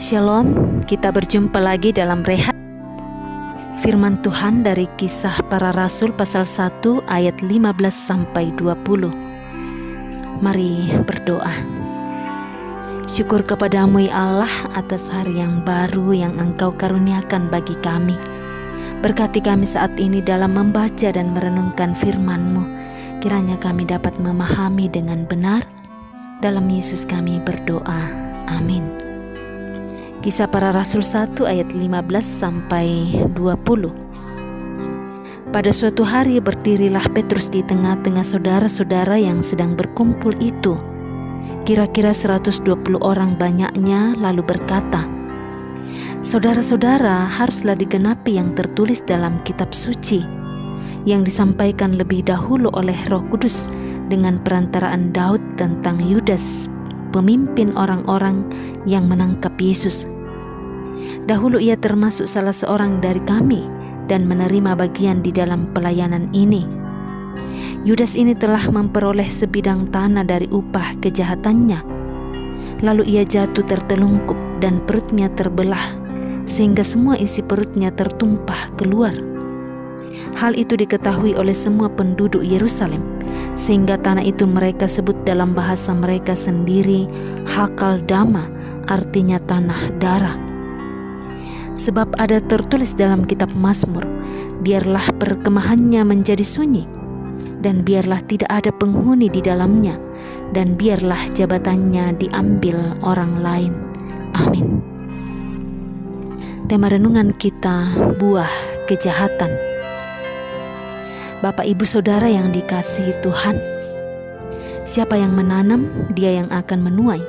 Shalom, kita berjumpa lagi dalam rehat firman Tuhan dari Kisah Para Rasul pasal 1 ayat 15-20. Mari berdoa. Syukur kepadamu ya Allah atas hari yang baru yang Engkau karuniakan bagi kami. Berkati kami saat ini dalam membaca dan merenungkan firman-Mu. Kiranya kami dapat memahami dengan benar. Dalam Yesus kami berdoa. Amin. Kisah Para Rasul 1 ayat 15-20. Pada suatu hari berdirilah Petrus di tengah-tengah saudara-saudara yang sedang berkumpul itu. Kira-kira 120 orang banyaknya, lalu berkata, "Saudara-saudara, haruslah digenapi yang tertulis dalam kitab suci, yang disampaikan lebih dahulu oleh Roh Kudus dengan perantaraan Daud tentang Yudas, pemimpin orang-orang yang menangkap Yesus. Dahulu ia termasuk salah seorang dari kami dan menerima bagian di dalam pelayanan ini. Yudas ini telah memperoleh sebidang tanah dari upah kejahatannya. Lalu ia jatuh tertelungkup dan perutnya terbelah, sehingga semua isi perutnya tertumpah keluar. Hal itu diketahui oleh semua penduduk Yerusalem, sehingga tanah itu mereka sebut dalam bahasa mereka sendiri Hakal Dama, artinya tanah darah. Sebab ada tertulis dalam kitab Mazmur, biarlah perkemahannya menjadi sunyi, dan biarlah tidak ada penghuni di dalamnya, dan biarlah jabatannya diambil orang lain. Amin." Tema renungan kita, buah kejahatan. Bapak Ibu Saudara yang dikasihi Tuhan, siapa yang menanam, dia yang akan menuai.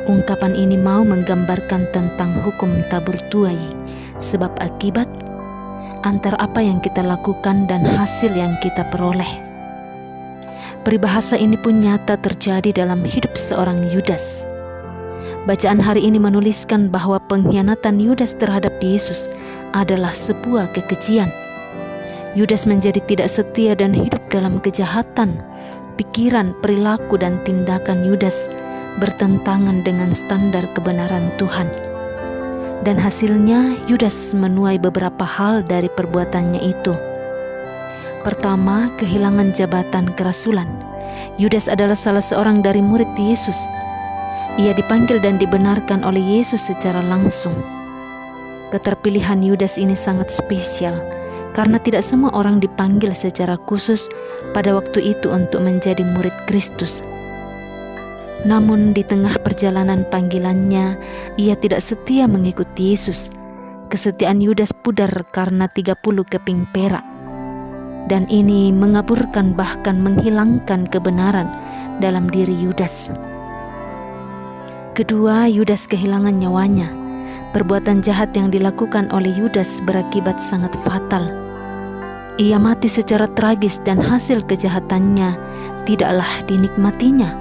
Ungkapan ini mau menggambarkan tentang hukum tabur tuai, sebab akibat antara apa yang kita lakukan dan hasil yang kita peroleh. Peribahasa ini pun nyata terjadi dalam hidup seorang Yudas. Bacaan hari ini menuliskan bahwa pengkhianatan Yudas terhadap Yesus adalah sebuah kekejian. Yudas menjadi tidak setia dan hidup dalam kejahatan. Pikiran, perilaku, dan tindakan Yudas bertentangan dengan standar kebenaran Tuhan. Dan hasilnya Yudas menuai beberapa hal dari perbuatannya itu. Pertama, kehilangan jabatan kerasulan. Yudas adalah salah seorang dari murid Yesus. Ia dipanggil dan dibenarkan oleh Yesus secara langsung. Keterpilihan Yudas ini sangat spesial, karena tidak semua orang dipanggil secara khusus pada waktu itu untuk menjadi murid Kristus. Namun di tengah perjalanan panggilannya, ia tidak setia mengikuti Yesus. Kesetiaan Yudas pudar karena 30 keping perak. Dan ini mengaburkan bahkan menghilangkan kebenaran dalam diri Yudas. Kedua, Yudas kehilangan nyawanya. Perbuatan jahat yang dilakukan oleh Yudas berakibat sangat fatal. Ia mati secara tragis dan hasil kejahatannya tidaklah dinikmatinya.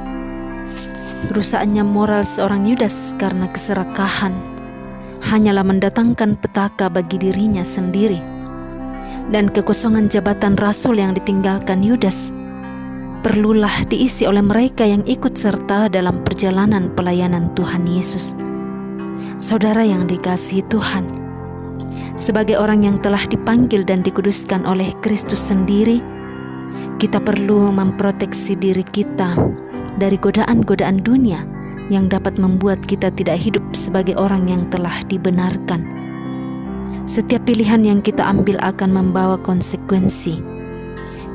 Rusaknya moral seorang Yudas karena keserakahan hanyalah mendatangkan petaka bagi dirinya sendiri. Dan kekosongan jabatan rasul yang ditinggalkan Yudas perlulah diisi oleh mereka yang ikut serta dalam perjalanan pelayanan Tuhan Yesus. Saudara yang dikasihi Tuhan, sebagai orang yang telah dipanggil dan dikuduskan oleh Kristus sendiri, kita perlu memproteksi diri kita dari godaan-godaan dunia yang dapat membuat kita tidak hidup sebagai orang yang telah dibenarkan. Setiap pilihan yang kita ambil akan membawa konsekuensi.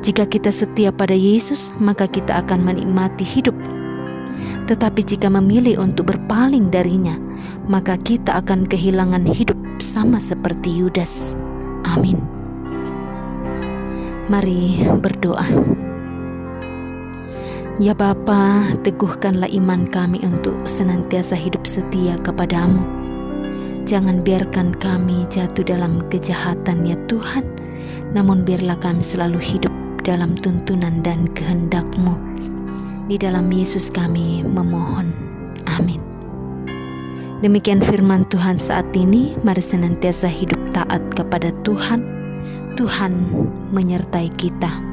Jika kita setia pada Yesus, maka kita akan menikmati hidup. Tetapi jika memilih untuk berpaling darinya, maka kita akan kehilangan hidup sama seperti Yudas. Amin. Mari berdoa. Ya Bapa, teguhkanlah iman kami untuk senantiasa hidup setia kepadamu. Jangan biarkan kami jatuh dalam kejahatan ya Tuhan, namun biarlah kami selalu hidup dalam tuntunan dan kehendak-Mu. Di dalam Yesus kami memohon. Amin. Demikian firman Tuhan saat ini. Mari senantiasa hidup taat kepada Tuhan. Tuhan menyertai kita.